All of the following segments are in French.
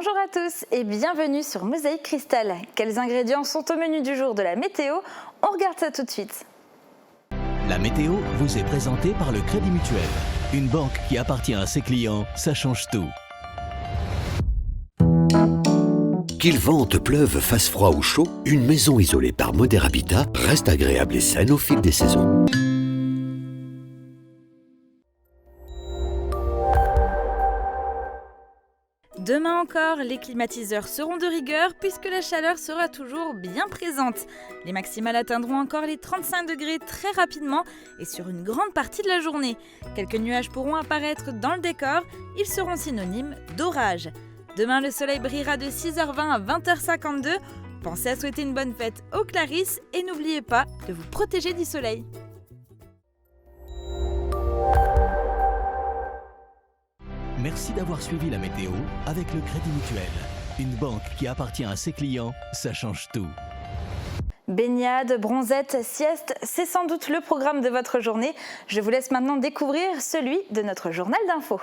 Bonjour à tous et bienvenue sur Mosaïque Cristal. Quels ingrédients sont au menu du jour de la météo? On regarde ça tout de suite. La météo vous est présentée par le Crédit Mutuel. Une banque qui appartient à ses clients, ça change tout. Qu'il vente, pleuve, fasse froid ou chaud, une maison isolée par Moder Habitat reste agréable et saine au fil des saisons. Demain encore, les climatiseurs seront de rigueur puisque la chaleur sera toujours bien présente. Les maximales atteindront encore les 35 degrés très rapidement et sur une grande partie de la journée. Quelques nuages pourront apparaître dans le décor, ils seront synonymes d'orage. Demain, le soleil brillera de 6h20 à 20h52. Pensez à souhaiter une bonne fête aux Clarisses et n'oubliez pas de vous protéger du soleil. Merci d'avoir suivi la météo avec le Crédit Mutuel. Une banque qui appartient à ses clients, ça change tout. Baignade, bronzette, sieste, c'est sans doute le programme de votre journée. Je vous laisse maintenant découvrir celui de notre journal d'info.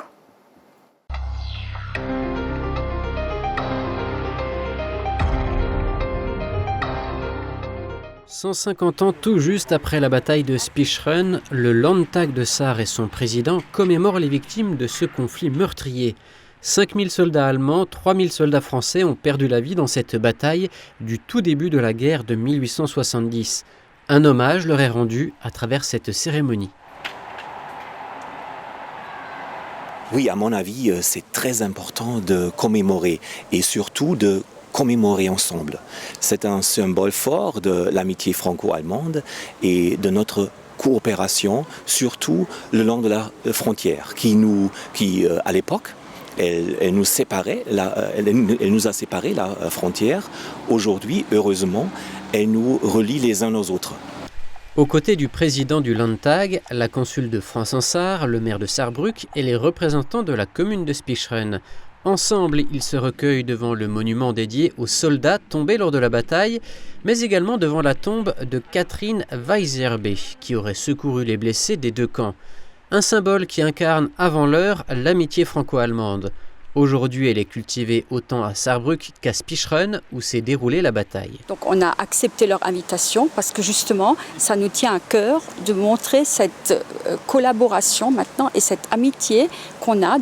« 150 ans tout juste après la bataille de Spicherön, le Landtag de Sarre et son président commémorent les victimes de ce conflit meurtrier. 5000 soldats allemands, 3000 soldats français ont perdu la vie dans cette bataille du tout début de la guerre de 1870. Un hommage leur est rendu à travers cette cérémonie. Oui, à mon avis, c'est très important de commémorer et surtout de commémorer ensemble. C'est un symbole fort de l'amitié franco-allemande et de notre coopération, surtout le long de la frontière, qui à l'époque, elle nous a séparé la frontière. Aujourd'hui, heureusement, elle nous relie les uns aux autres. Aux côtés du président du Landtag, la consul de France en Sarre, le maire de Sarrebruck et les représentants de la commune de Spicherön. Ensemble, ils se recueillent devant le monument dédié aux soldats tombés lors de la bataille, mais également devant la tombe de Catherine Weisserbe, qui aurait secouru les blessés des deux camps. Un symbole qui incarne avant l'heure l'amitié franco-allemande. Aujourd'hui, elle est cultivée autant à Sarrebruck qu'à Spicherön, où s'est déroulée la bataille. Donc on a accepté leur invitation parce que justement, ça nous tient à cœur de montrer cette collaboration maintenant et cette amitié qu'on a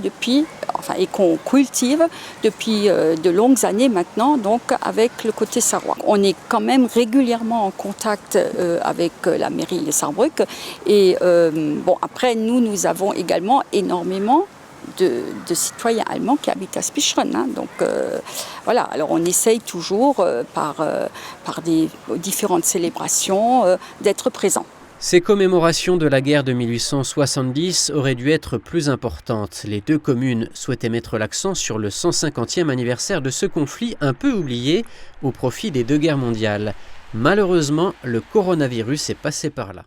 et qu'on cultive depuis de longues années maintenant, donc avec le côté sarrois. On est quand même régulièrement en contact avec la mairie de Sarrebruck et après nous avons également énormément de citoyens allemands qui habitent à Spicherön. Donc voilà, alors on essaye toujours par des différentes célébrations d'être présents. Ces commémorations de la guerre de 1870 auraient dû être plus importantes. Les deux communes souhaitaient mettre l'accent sur le 150e anniversaire de ce conflit un peu oublié au profit des deux guerres mondiales. Malheureusement, le coronavirus est passé par là.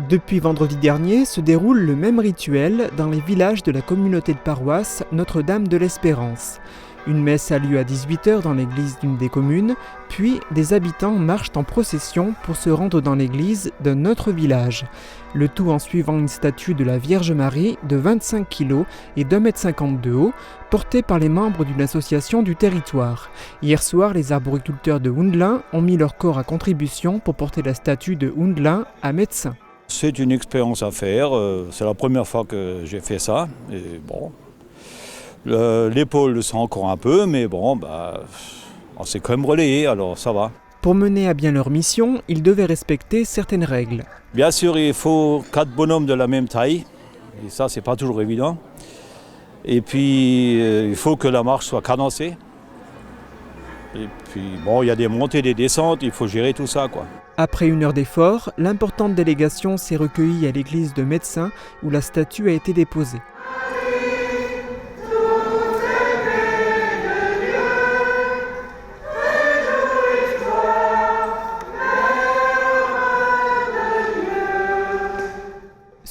Depuis vendredi dernier se déroule le même rituel dans les villages de la communauté de paroisse Notre-Dame de l'Espérance. Une messe a lieu à 18h dans l'église d'une des communes, puis des habitants marchent en procession pour se rendre dans l'église d'un autre village. Le tout en suivant une statue de la Vierge Marie de 25 kg et d'1,50 m de haut, portée par les membres d'une association du territoire. Hier soir, les arboriculteurs de Houndelin ont mis leur corps à contribution pour porter la statue de Houndelin à Médecin. C'est une expérience à faire, c'est la première fois que j'ai fait ça. Et bon, l'épaule le sent encore un peu, mais bon, on s'est quand même relayé, alors ça va. Pour mener à bien leur mission, ils devaient respecter certaines règles. Bien sûr, il faut 4 bonhommes de la même taille, et ça, c'est pas toujours évident. Et puis, il faut que la marche soit cadencée. Et puis, bon, il y a des montées et des descentes, il faut gérer tout ça, quoi. Après une heure d'effort, l'importante délégation s'est recueillie à l'église de Médecin où la statue a été déposée.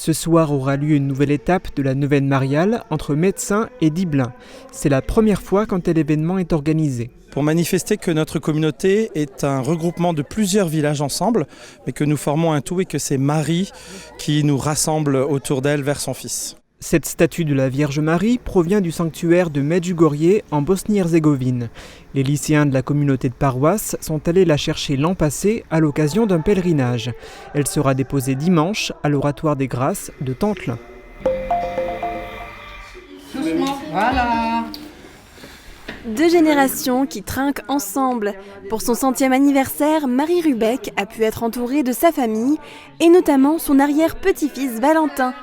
Ce soir aura lieu une nouvelle étape de la neuvaine mariale entre Médecins et Dibelin. C'est la première fois qu'un tel événement est organisé. Pour manifester que notre communauté est un regroupement de plusieurs villages ensemble, mais que nous formons un tout et que c'est Marie qui nous rassemble autour d'elle vers son fils. Cette statue de la Vierge Marie provient du sanctuaire de Medjugorje en Bosnie-Herzégovine. Les lycéens de la communauté de paroisse sont allés la chercher l'an passé à l'occasion d'un pèlerinage. Elle sera déposée dimanche à l'Oratoire des Grâces de Tenthelin. Voilà. 2 générations qui trinquent ensemble. Pour son 100e anniversaire, Marie Rubeck a pu être entourée de sa famille et notamment son arrière-petit-fils Valentin.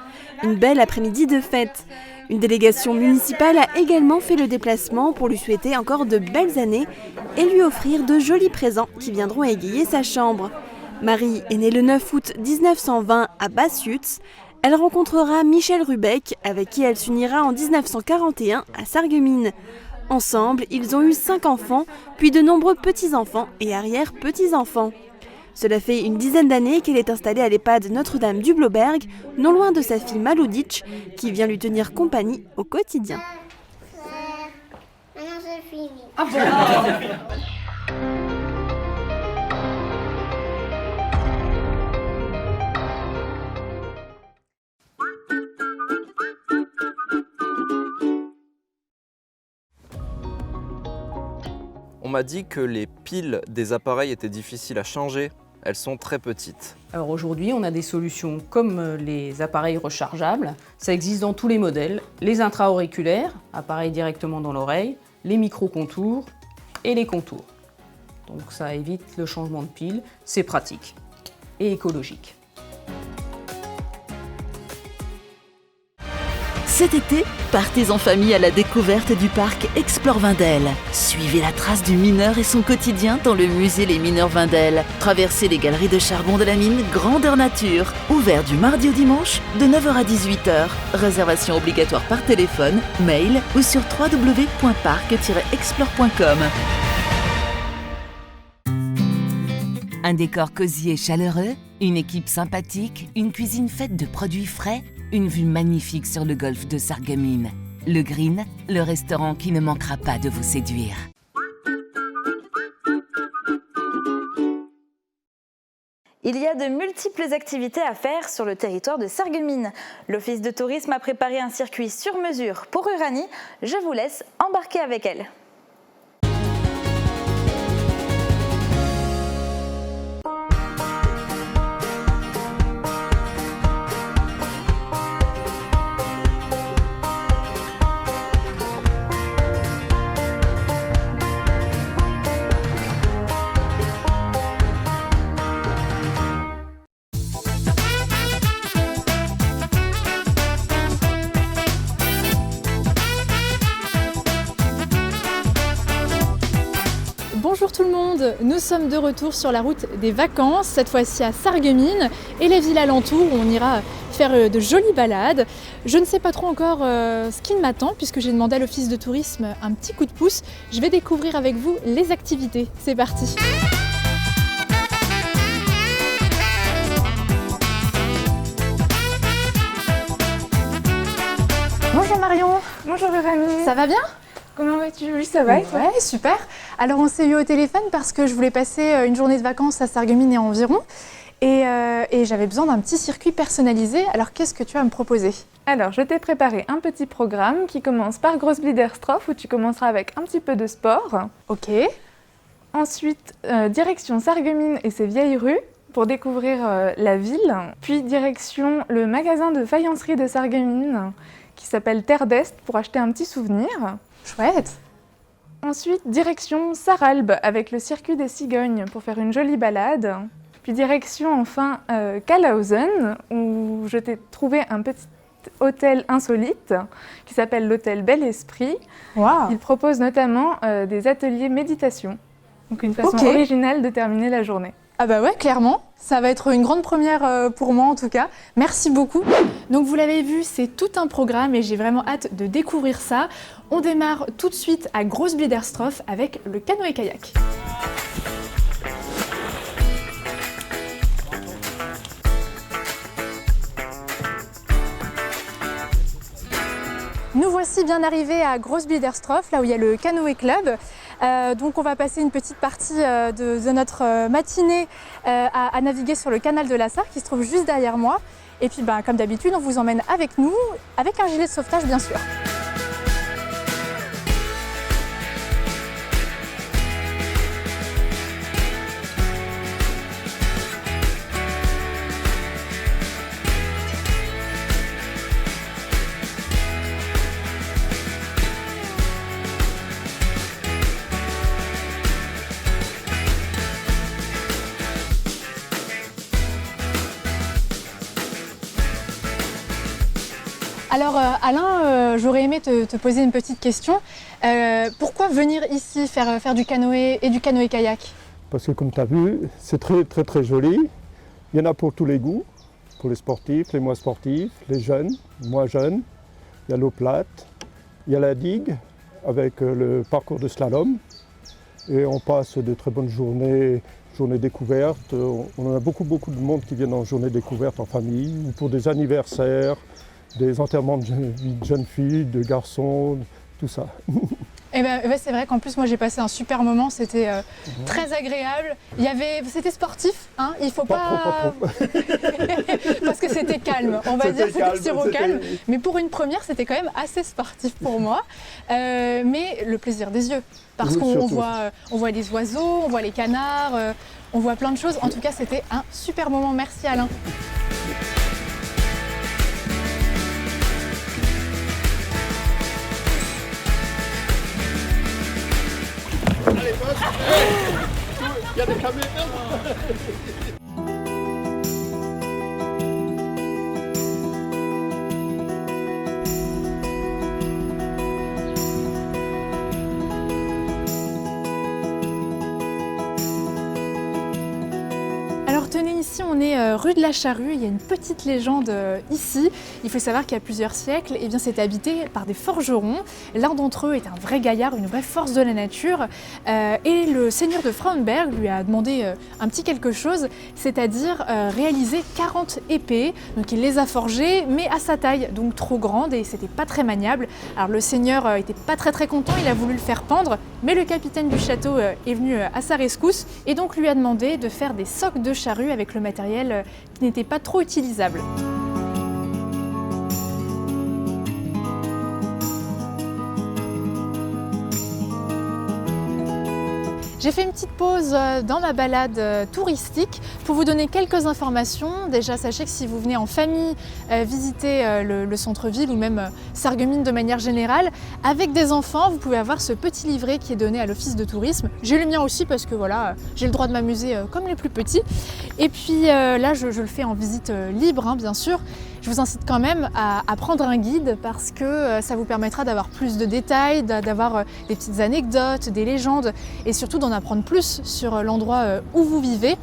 Une belle après-midi de fête. Une délégation municipale a également fait le déplacement pour lui souhaiter encore de belles années et lui offrir de jolis présents qui viendront égayer sa chambre. Marie est née le 9 août 1920 à Bassutz. Elle rencontrera Michel Rubeck avec qui elle s'unira en 1941 à Sarreguemines. Ensemble, ils ont eu 5 enfants, puis de nombreux petits-enfants et arrière-petits-enfants. Cela fait une dizaine d'années qu'elle est installée à l'EHPAD Notre-Dame du Bloberg, non loin de sa fille Maloudic, qui vient lui tenir compagnie au quotidien. Maintenant c'est fini. On m'a dit que les piles des appareils étaient difficiles à changer. Elles sont très petites. Alors aujourd'hui, on a des solutions comme les appareils rechargeables. Ça existe dans tous les modèles. Les intra-auriculaires, appareils directement dans l'oreille, les micro-contours et les contours. Donc ça évite le changement de pile, c'est pratique et écologique. Cet été, partez en famille à la découverte du parc Explore Vindel. Suivez la trace du mineur et son quotidien dans le musée Les Mineurs Vindel. Traversez les galeries de charbon de la mine Grandeur Nature. Ouvert du mardi au dimanche de 9h à 18h. Réservation obligatoire par téléphone, mail ou sur www.parc-explore.com. Un décor cosy et chaleureux, une équipe sympathique, une cuisine faite de produits frais, une vue magnifique sur le golfe de Sarreguemines. Le Green, le restaurant qui ne manquera pas de vous séduire. Il y a de multiples activités à faire sur le territoire de Sarreguemines. L'Office de tourisme a préparé un circuit sur mesure pour Uranie. Je vous laisse embarquer avec elle. Bonjour tout le monde, nous sommes de retour sur la route des vacances, cette fois-ci à Sarreguemines et les villes alentours où on ira faire de jolies balades. Je ne sais pas trop encore ce qui m'attend puisque j'ai demandé à l'Office de tourisme un petit coup de pouce. Je vais découvrir avec vous les activités. C'est parti! Bonjour Marion. Bonjour Uranie. Ça va bien? Comment vas-tu? Oui, ça va et toi? Ouais, super. Alors on s'est eu au téléphone parce que je voulais passer une journée de vacances à Sarreguemines et environ. Et j'avais besoin d'un petit circuit personnalisé. Alors qu'est-ce que tu vas me proposer? Alors je t'ai préparé un petit programme qui commence par Großbliederstroff où tu commenceras avec un petit peu de sport. Ok. Ensuite, direction Sarreguemines et ses vieilles rues pour découvrir la ville. Puis direction le magasin de faïencerie de Sarreguemines qui s'appelle Terre d'Est pour acheter un petit souvenir. Chouette. Ensuite, direction Sarralbe avec le circuit des cigognes pour faire une jolie balade. Puis direction enfin Kalhausen où je t'ai trouvé un petit hôtel insolite qui s'appelle l'hôtel Bel Esprit. Wow. Il propose notamment des ateliers méditation. Donc une façon originale de terminer la journée. Ah bah ouais, clairement. Ça va être une grande première pour moi en tout cas. Merci beaucoup. Donc vous l'avez vu, c'est tout un programme et j'ai vraiment hâte de découvrir ça. On démarre tout de suite à Großbliederstroff avec le canoë-kayak. Nous voici bien arrivés à Großbiederstroff, là où il y a le canoë club. Donc on va passer une petite partie de notre matinée à naviguer sur le canal de la Sarre qui se trouve juste derrière moi. Et puis comme d'habitude, on vous emmène avec nous, avec un gilet de sauvetage bien sûr. Alors Alain, j'aurais aimé te poser une petite question. Pourquoi venir ici faire du canoë et du canoë-kayak? Parce que comme tu as vu, c'est très joli. Il y en a pour tous les goûts, pour les sportifs, les moins sportifs, les jeunes, moins jeunes. Il y a l'eau plate, il y a la digue avec le parcours de slalom. Et on passe de très bonnes journées découvertes. On a beaucoup de monde qui viennent en journée découverte en famille ou pour des anniversaires, des enterrements de jeunes filles, de garçons, tout ça. Eh ben, c'est vrai qu'en plus moi j'ai passé un super moment, c'était très agréable. C'était sportif, hein, il faut pas trop. Parce que c'était calme, on va dire, c'était sirop-calme. Mais pour une première, c'était quand même assez sportif pour moi. Mais le plaisir des yeux, parce qu'on voit les oiseaux, on voit les canards, on voit plein de choses. En tout cas, c'était un super moment. Merci Alain. Allez, il y a des caméras. Alors tenez, ici on est rue de la Charrue, il y a une petite légende ici. Il faut savoir qu'il y a plusieurs siècles, eh bien c'était habité par des forgerons. L'un d'entre eux est un vrai gaillard, une vraie force de la nature. Et le seigneur de Frauenberg lui a demandé un petit quelque chose, c'est-à-dire réaliser 40 épées. Donc il les a forgées, mais à sa taille, donc trop grande et c'était pas très maniable. Alors le seigneur était pas très content, il a voulu le faire pendre, mais le capitaine du château est venu à sa rescousse et donc lui a demandé de faire des socs de charrue avec le matériel qui n'était pas trop utilisable. J'ai fait une petite pause dans ma balade touristique pour vous donner quelques informations. Déjà, sachez que si vous venez en famille visiter le centre-ville ou même Sarreguemines de manière générale, avec des enfants, vous pouvez avoir ce petit livret qui est donné à l'office de tourisme. J'ai le mien aussi parce que voilà, j'ai le droit de m'amuser comme les plus petits. Et puis là, je le fais en visite libre, hein, bien sûr. Je vous incite quand même à prendre un guide parce que ça vous permettra d'avoir plus de détails, d'avoir des petites anecdotes, des légendes et surtout d'en apprendre plus sur l'endroit où vous vivez,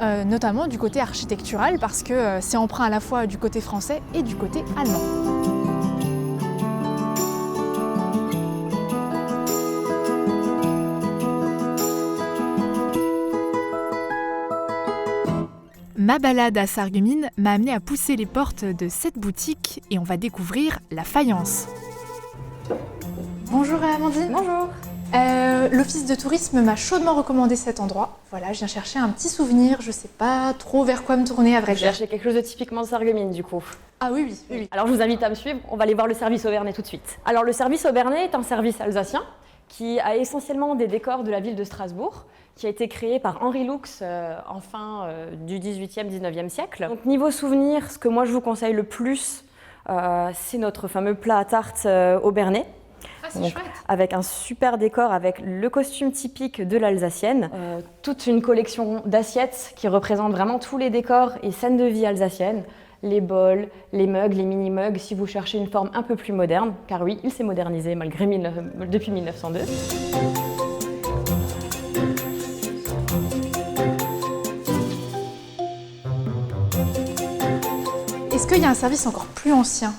notamment du côté architectural parce que c'est emprunt à la fois du côté français et du côté allemand. Ma balade à Sarreguemines m'a amené à pousser les portes de cette boutique et on va découvrir la faïence. Bonjour Amandine. Bonjour. L'office de tourisme m'a chaudement recommandé cet endroit. Voilà, je viens chercher un petit souvenir, je sais pas trop vers quoi me tourner à vrai dire. Chercher quelque chose de typiquement de Sarreguemines du coup. Ah oui. Alors je vous invite à me suivre, on va aller voir le service Aubernais tout de suite. Alors le service Aubernais est un service alsacien qui a essentiellement des décors de la ville de Strasbourg, qui a été créé par Henri Lux en fin du 18e, 19e siècle. Donc niveau souvenir, ce que moi je vous conseille le plus, c'est notre fameux plat à tarte Aubernais. Ah, c'est chouette. Avec un super décor, avec le costume typique de l'alsacienne, toute une collection d'assiettes qui représentent vraiment tous les décors et scènes de vie alsaciennes, les bols, les mugs, les mini-mugs, si vous cherchez une forme un peu plus moderne, car oui, il s'est modernisé depuis 1902. Est-ce qu'il y a un service encore plus ancien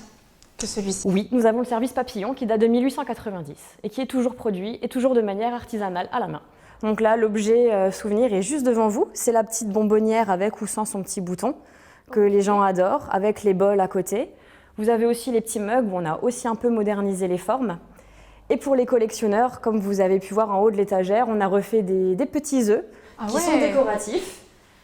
que celui-ci? Oui, nous avons le service Papillon qui date de 1890 et qui est toujours produit et toujours de manière artisanale à la main. Donc là, l'objet souvenir est juste devant vous. C'est la petite bonbonnière avec ou sans son petit bouton que les gens adorent, avec les bols à côté. Vous avez aussi les petits mugs où on a aussi un peu modernisé les formes. Et pour les collectionneurs, comme vous avez pu voir en haut de l'étagère, on a refait des petits œufs qui sont décoratifs.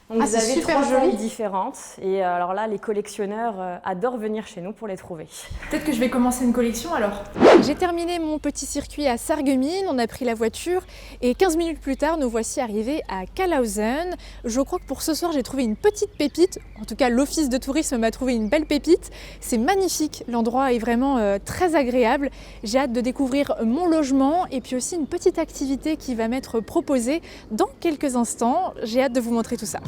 Donc vous avez 3 tailles différentes et alors là les collectionneurs adorent venir chez nous pour les trouver. Peut-être que je vais commencer une collection alors. J'ai terminé mon petit circuit à Sarreguemines, on a pris la voiture et 15 minutes plus tard nous voici arrivés à Calhausen. Je crois que pour ce soir j'ai trouvé une petite pépite, en tout cas l'office de tourisme m'a trouvé une belle pépite. C'est magnifique, l'endroit est vraiment très agréable. J'ai hâte de découvrir mon logement et puis aussi une petite activité qui va m'être proposée dans quelques instants. J'ai hâte de vous montrer tout ça.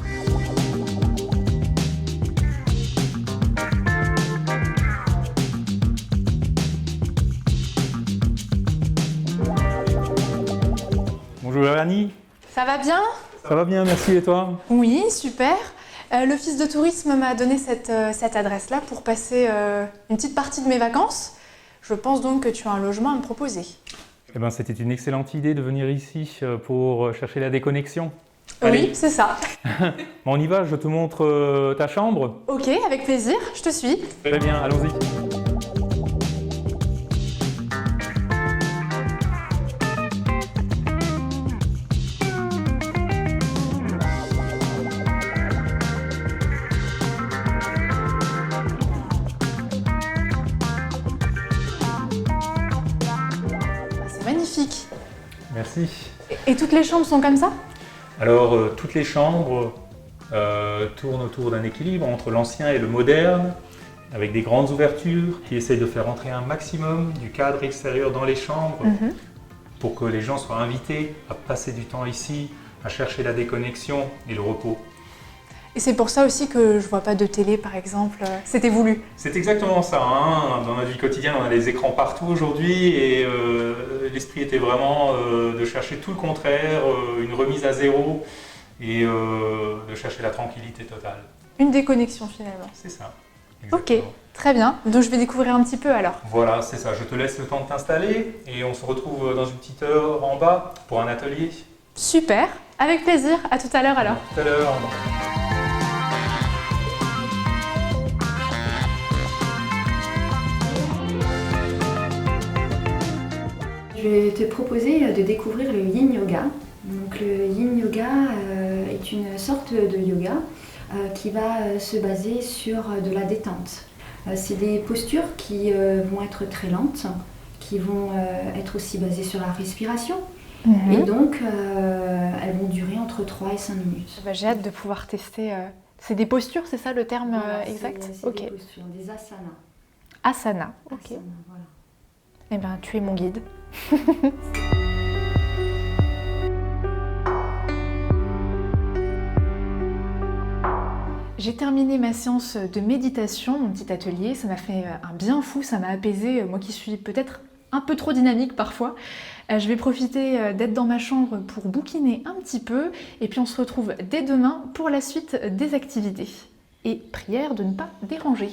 Bonjour Annie. Ça va bien? Ça va bien, merci, et toi? Oui, super. L'office de tourisme m'a donné cette adresse-là pour passer une petite partie de mes vacances. Je pense donc que tu as un logement à me proposer. Eh ben, c'était une excellente idée de venir ici pour chercher la déconnexion. Oui, c'est ça. Bon, on y va, je te montre ta chambre. Ok, avec plaisir, je te suis. Très bien, allons-y. C'est magnifique. Merci. Et toutes les chambres sont comme ça? Alors, toutes les chambres tournent autour d'un équilibre entre l'ancien et le moderne, avec des grandes ouvertures qui essayent de faire entrer un maximum du cadre extérieur dans les chambres pour que les gens soient invités à passer du temps ici, à chercher la déconnexion et le repos. Et c'est pour ça aussi que je vois pas de télé par exemple, c'était voulu. C'est exactement ça, hein. Dans notre vie quotidienne on a des écrans partout aujourd'hui et l'esprit était vraiment de chercher tout le contraire, une remise à zéro et de chercher la tranquillité totale. Une déconnexion finalement. C'est ça. Exactement. Ok, très bien, donc je vais découvrir un petit peu alors. Voilà, c'est ça, je te laisse le temps de t'installer et on se retrouve dans une petite heure en bas pour un atelier. Super, avec plaisir, à tout à l'heure alors. À tout à l'heure. Je vais te proposer de découvrir le Yin Yoga. Donc, le Yin Yoga est une sorte de yoga qui va se baser sur de la détente. C'est des postures qui vont être très lentes, qui vont être aussi basées sur la respiration. Et donc, elles vont durer entre 3 et 5 minutes. J'ai hâte de pouvoir tester. C'est des postures, c'est ça le terme exact? C'est des postures, des asanas. Asana, ok. Asana, voilà. Eh bien, tu es mon guide. J'ai terminé ma séance de méditation, mon petit atelier. Ça m'a fait un bien fou, ça m'a apaisé, moi qui suis peut-être un peu trop dynamique parfois. Je vais profiter d'être dans ma chambre pour bouquiner un petit peu et puis on se retrouve dès demain pour la suite des activités. Et prière de ne pas déranger.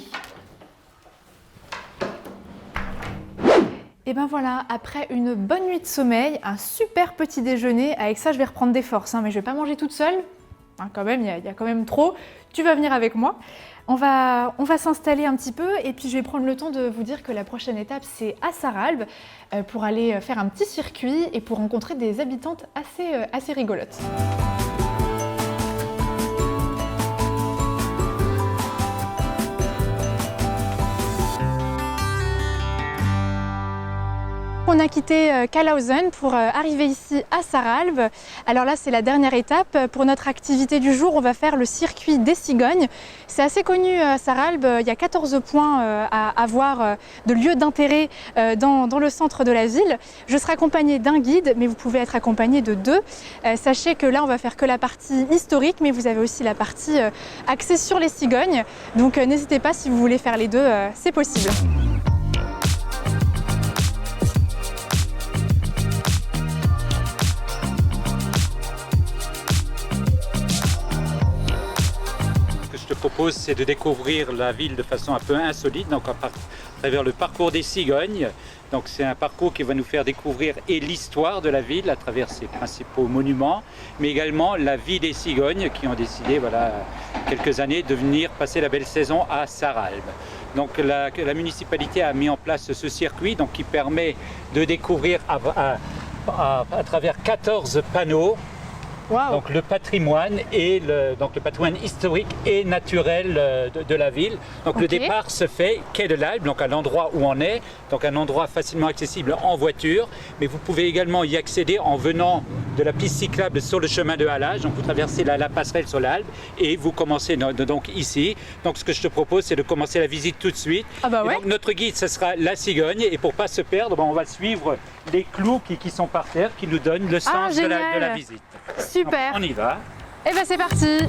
Et ben voilà, après une bonne nuit de sommeil, un super petit déjeuner, avec ça je vais reprendre des forces, mais je vais pas manger toute seule, quand même, il y a quand même trop, tu vas venir avec moi. On va s'installer un petit peu et puis je vais prendre le temps de vous dire que la prochaine étape c'est à Sarralbe pour aller faire un petit circuit et pour rencontrer des habitantes assez rigolotes. On a quitté Calhausen pour arriver ici à Sarralbe. Alors là, c'est la dernière étape. Pour notre activité du jour, on va faire le circuit des cigognes. C'est assez connu à Sarralbe. Il y a 14 points à voir de lieux d'intérêt dans le centre de la ville. Je serai accompagnée d'un guide, mais vous pouvez être accompagné de 2. Sachez que là, on va faire que la partie historique, mais vous avez aussi la partie axée sur les cigognes. Donc n'hésitez pas, si vous voulez faire les 2, c'est possible. Je te propose, c'est de découvrir la ville de façon un peu insolite, donc à travers le parcours des cigognes. Donc c'est un parcours qui va nous faire découvrir et l'histoire de la ville à travers ses principaux monuments, mais également la vie des cigognes qui ont décidé, voilà, quelques années de venir passer la belle saison à Sarralbe. Donc la municipalité a mis en place ce circuit donc, qui permet de découvrir à travers 14 panneaux donc le patrimoine et le patrimoine historique et naturel de la ville. Donc le départ se fait quai de l'Albe, donc à l'endroit où on est, donc un endroit facilement accessible en voiture, mais vous pouvez également y accéder en venant de la piste cyclable sur le chemin de halage. Donc vous traversez la passerelle sur l'Albe et vous commencez donc ici. Donc ce que je te propose, c'est de commencer la visite tout de suite. Donc, notre guide, ce sera la cigogne, et pour pas se perdre, on va suivre les clous qui sont par terre, qui nous donnent le sens de la visite. Super. Donc, on y va. Eh ben c'est parti.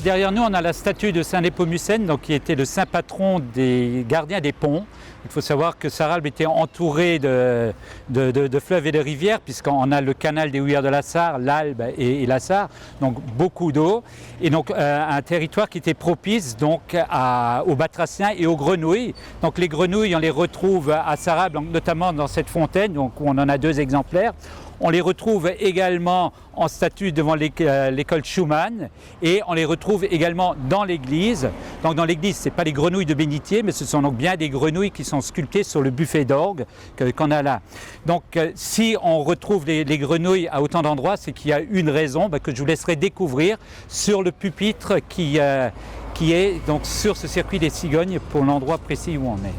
Derrière nous, on a la statue de Saint Népomucène, donc qui était le saint patron des gardiens des ponts. Il faut savoir que Sarralbe était entouré de fleuves et de rivières, puisqu'on a le canal des Houillères de la Sarre, l'Albe et la Sarre, donc beaucoup d'eau. Et donc un territoire qui était propice donc, aux batraciens et aux grenouilles. Donc les grenouilles, on les retrouve à Sarralbe, notamment dans cette fontaine, donc, où on en a 2 exemplaires. On les retrouve également en statue devant l'école Schumann, et on les retrouve également dans l'église. Donc dans l'église, ce n'est pas les grenouilles de bénitier, mais ce sont donc bien des grenouilles qui sont sculptées sur le buffet d'orgue qu'on a là. Donc si on retrouve les grenouilles à autant d'endroits, c'est qu'il y a une raison que je vous laisserai découvrir sur le pupitre qui est donc sur ce circuit des cigognes pour l'endroit précis où on est.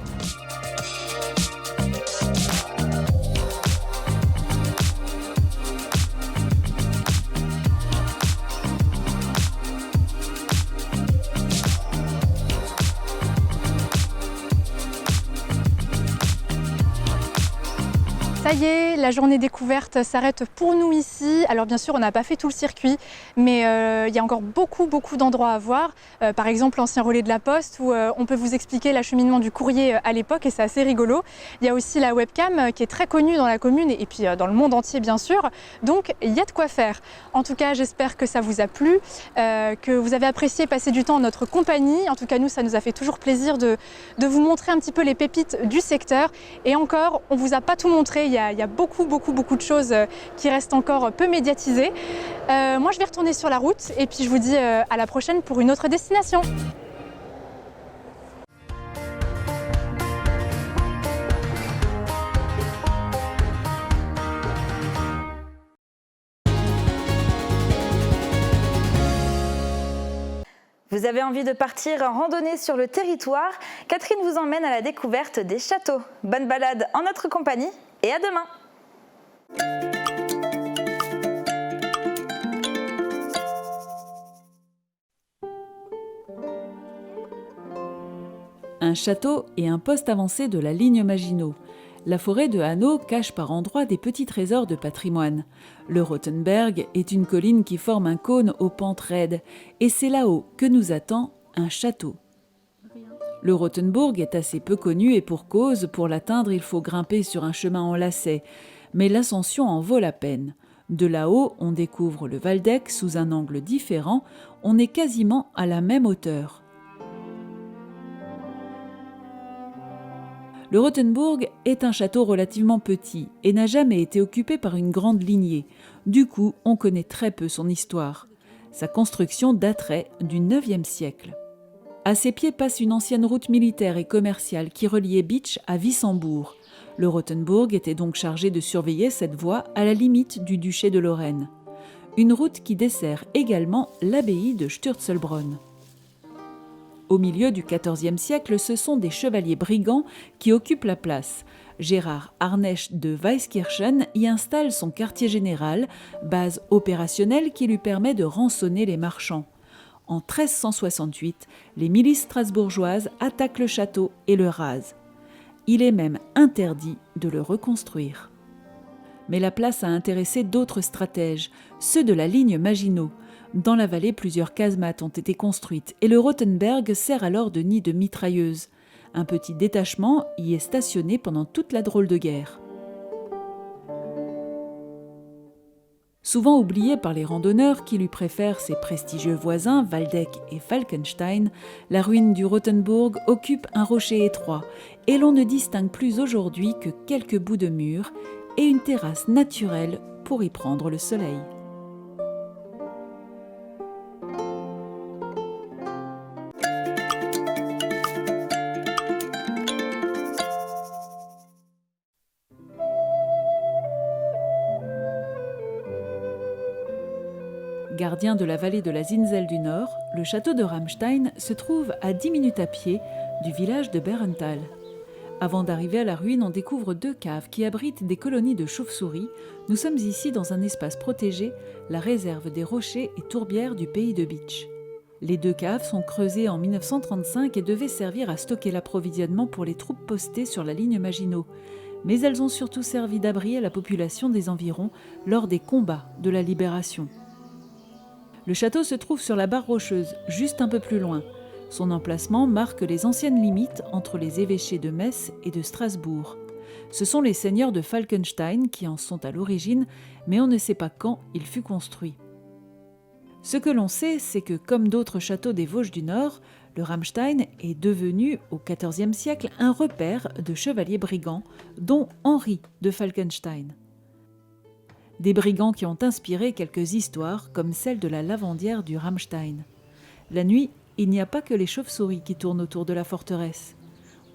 Ça y est, la journée découverte s'arrête pour nous ici. Alors bien sûr, on n'a pas fait tout le circuit, mais il y a encore beaucoup d'endroits à voir. Par exemple, l'ancien relais de la Poste, où on peut vous expliquer l'acheminement du courrier à l'époque, et c'est assez rigolo. Il y a aussi la webcam qui est très connue dans la commune et puis dans le monde entier bien sûr. Donc il y a de quoi faire. En tout cas, j'espère que ça vous a plu, que vous avez apprécié passer du temps en notre compagnie. En tout cas, nous, ça nous a fait toujours plaisir de vous montrer un petit peu les pépites du secteur. Et encore, on ne vous a pas tout montré. Il y a beaucoup de choses qui restent encore peu médiatisées. Moi, je vais retourner sur la route et puis je vous dis à la prochaine pour une autre destination. Vous avez envie de partir en randonnée sur le territoire? Catherine vous emmène à la découverte des châteaux. Bonne balade en notre compagnie et à demain! Un château et un poste avancé de la ligne Maginot. La forêt de Hanau cache par endroits des petits trésors de patrimoine. Le Rothenberg est une colline qui forme un cône aux pentes raides, et c'est là-haut que nous attend un château. Le Rothenburg est assez peu connu et pour cause, pour l'atteindre il faut grimper sur un chemin en lacet, mais l'ascension en vaut la peine. De là-haut, on découvre le Waldeck sous un angle différent, on est quasiment à la même hauteur. Le Rothenburg est un château relativement petit et n'a jamais été occupé par une grande lignée. Du coup, on connaît très peu son histoire. Sa construction daterait du IXe siècle. À ses pieds passe une ancienne route militaire et commerciale qui reliait Bitsch à Wissembourg. Le Rothenburg était donc chargé de surveiller cette voie à la limite du duché de Lorraine. Une route qui dessert également l'abbaye de Sturzelbronn. Au milieu du XIVe siècle, ce sont des chevaliers brigands qui occupent la place. Gérard Arnesch de Weiskirchen y installe son quartier général, base opérationnelle qui lui permet de rançonner les marchands. En 1368, les milices strasbourgeoises attaquent le château et le rasent. Il est même interdit de le reconstruire. Mais la place a intéressé d'autres stratèges, ceux de la ligne Maginot. Dans la vallée, plusieurs casemates ont été construites et le Rothenberg sert alors de nid de mitrailleuses. Un petit détachement y est stationné pendant toute la drôle de guerre. Souvent oubliée par les randonneurs qui lui préfèrent ses prestigieux voisins Waldeck et Falkenstein, la ruine du Rothenburg occupe un rocher étroit et l'on ne distingue plus aujourd'hui que quelques bouts de murs et une terrasse naturelle pour y prendre le soleil. Gardien de la vallée de la Zinzelle du Nord, le château de Ramstein se trouve à 10 minutes à pied du village de Bärental. Avant d'arriver à la ruine, on découvre 2 caves qui abritent des colonies de chauves-souris. Nous sommes ici dans un espace protégé, la réserve des rochers et tourbières du pays de Bitche. Les 2 caves sont creusées en 1935 et devaient servir à stocker l'approvisionnement pour les troupes postées sur la ligne Maginot. Mais elles ont surtout servi d'abri à la population des environs lors des combats de la Libération. Le château se trouve sur la barre rocheuse, juste un peu plus loin. Son emplacement marque les anciennes limites entre les évêchés de Metz et de Strasbourg. Ce sont les seigneurs de Falkenstein qui en sont à l'origine, mais on ne sait pas quand il fut construit. Ce que l'on sait, c'est que, comme d'autres châteaux des Vosges du Nord, le Ramstein est devenu, au XIVe siècle, un repère de chevaliers brigands, dont Henri de Falkenstein. Des brigands qui ont inspiré quelques histoires, comme celle de la lavandière du Ramstein. La nuit, il n'y a pas que les chauves-souris qui tournent autour de la forteresse.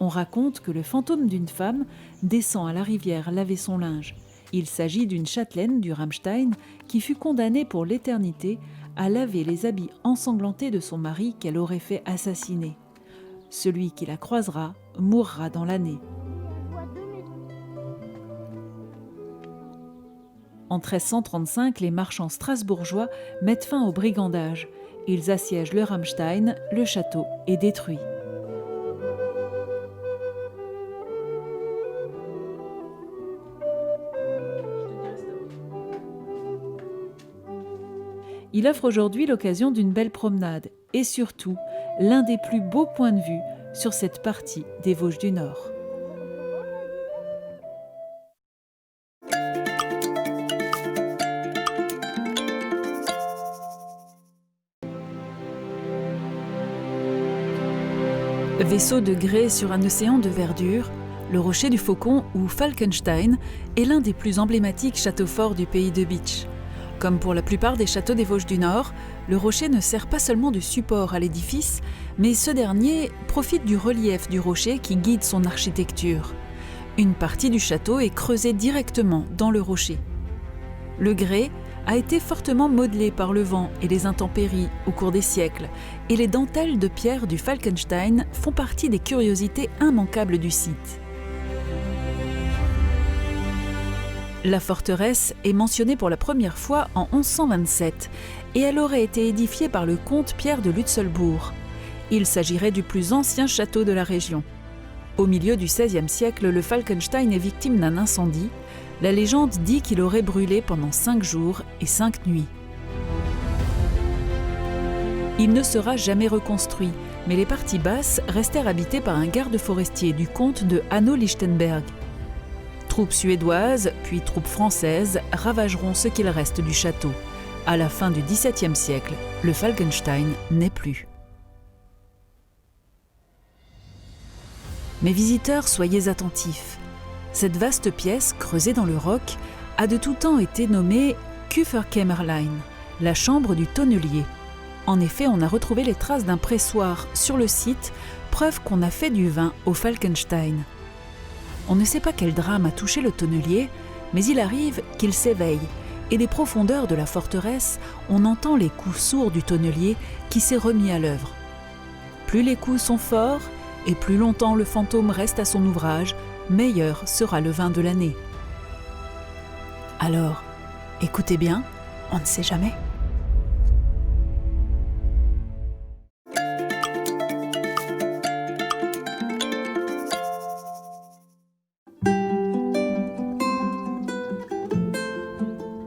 On raconte que le fantôme d'une femme descend à la rivière laver son linge. Il s'agit d'une châtelaine du Ramstein qui fut condamnée pour l'éternité à laver les habits ensanglantés de son mari qu'elle aurait fait assassiner. Celui qui la croisera mourra dans l'année. En 1335, les marchands strasbourgeois mettent fin au brigandage. Ils assiègent le Ramstein, le château est détruit. Il offre aujourd'hui l'occasion d'une belle promenade et surtout l'un des plus beaux points de vue sur cette partie des Vosges du Nord. Vaisseau de grès sur un océan de verdure, le rocher du Faucon ou Falkenstein est l'un des plus emblématiques châteaux forts du pays de Bitche. Comme pour la plupart des châteaux des Vosges du Nord, le rocher ne sert pas seulement de support à l'édifice, mais ce dernier profite du relief du rocher qui guide son architecture. Une partie du château est creusée directement dans le rocher. Le grès a été fortement modelé par le vent et les intempéries au cours des siècles, et les dentelles de pierre du Falkenstein font partie des curiosités immanquables du site. La forteresse est mentionnée pour la première fois en 1127 et elle aurait été édifiée par le comte Pierre de Lutzelbourg. Il s'agirait du plus ancien château de la région. Au milieu du XVIe siècle, le Falkenstein est victime d'un incendie. La légende dit qu'il aurait brûlé pendant 5 jours et 5 nuits. Il ne sera jamais reconstruit, mais les parties basses restèrent habitées par un garde forestier du comte de Hanau-Lichtenberg. Troupes suédoises, puis troupes françaises ravageront ce qu'il reste du château. À la fin du XVIIe siècle, le Falkenstein n'est plus. Mes visiteurs, soyez attentifs. Cette vaste pièce, creusée dans le roc, a de tout temps été nommée Küferkämmerlein, la chambre du tonnelier. En effet, on a retrouvé les traces d'un pressoir sur le site, preuve qu'on a fait du vin au Falkenstein. On ne sait pas quel drame a touché le tonnelier, mais il arrive qu'il s'éveille, et des profondeurs de la forteresse, on entend les coups sourds du tonnelier qui s'est remis à l'œuvre. Plus les coups sont forts, et plus longtemps le fantôme reste à son ouvrage, meilleur sera le vin de l'année. Alors, écoutez bien, on ne sait jamais.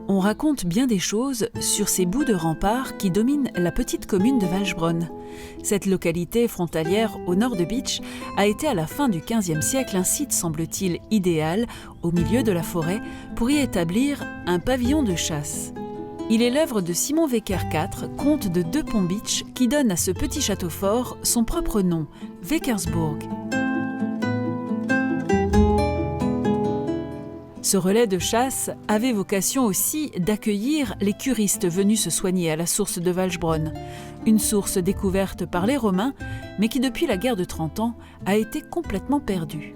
On raconte bien des choses sur ces bouts de remparts qui dominent la petite commune de Waldbronn. Cette localité frontalière au nord de Bitche a été à la fin du XVe siècle un site, semble-t-il, idéal au milieu de la forêt pour y établir un pavillon de chasse. Il est l'œuvre de Simon Wecker IV, comte de De Pombitch, qui donne à ce petit château fort son propre nom, Weckersburg. Ce relais de chasse avait vocation aussi d'accueillir les curistes venus se soigner à la source de Waldbronn, une source découverte par les Romains, mais qui depuis la guerre de 30 ans a été complètement perdue.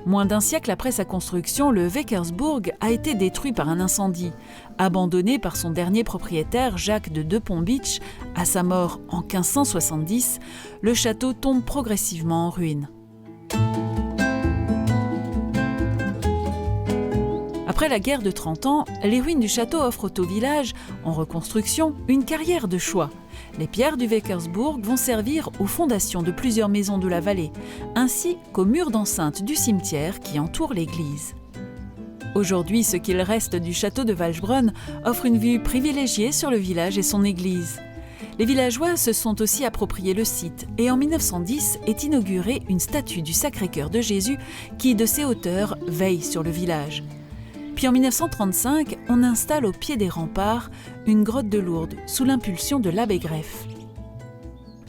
Moins d'un siècle après sa construction, le Weckersburg a été détruit par un incendie. Abandonné par son dernier propriétaire, Jacques de De Pombitch, à sa mort en 1570, le château tombe progressivement en ruine. Après la guerre de 30 ans, les ruines du château offrent au village, en reconstruction, une carrière de choix. Les pierres du Weckersburg vont servir aux fondations de plusieurs maisons de la vallée, ainsi qu'aux murs d'enceinte du cimetière qui entoure l'église. Aujourd'hui, ce qu'il reste du château de Waldbronn offre une vue privilégiée sur le village et son église. Les villageois se sont aussi approprié le site et en 1910 est inaugurée une statue du Sacré-Cœur de Jésus qui, de ses hauteurs, veille sur le village. Puis en 1935, on installe au pied des remparts une grotte de Lourdes sous l'impulsion de l'abbé Greff.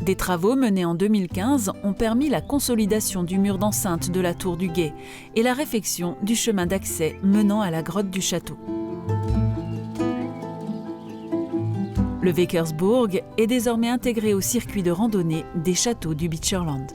Des travaux menés en 2015 ont permis la consolidation du mur d'enceinte de la tour du Guet et la réfection du chemin d'accès menant à la grotte du château. Le Weckersburg est désormais intégré au circuit de randonnée des châteaux du Beecherland.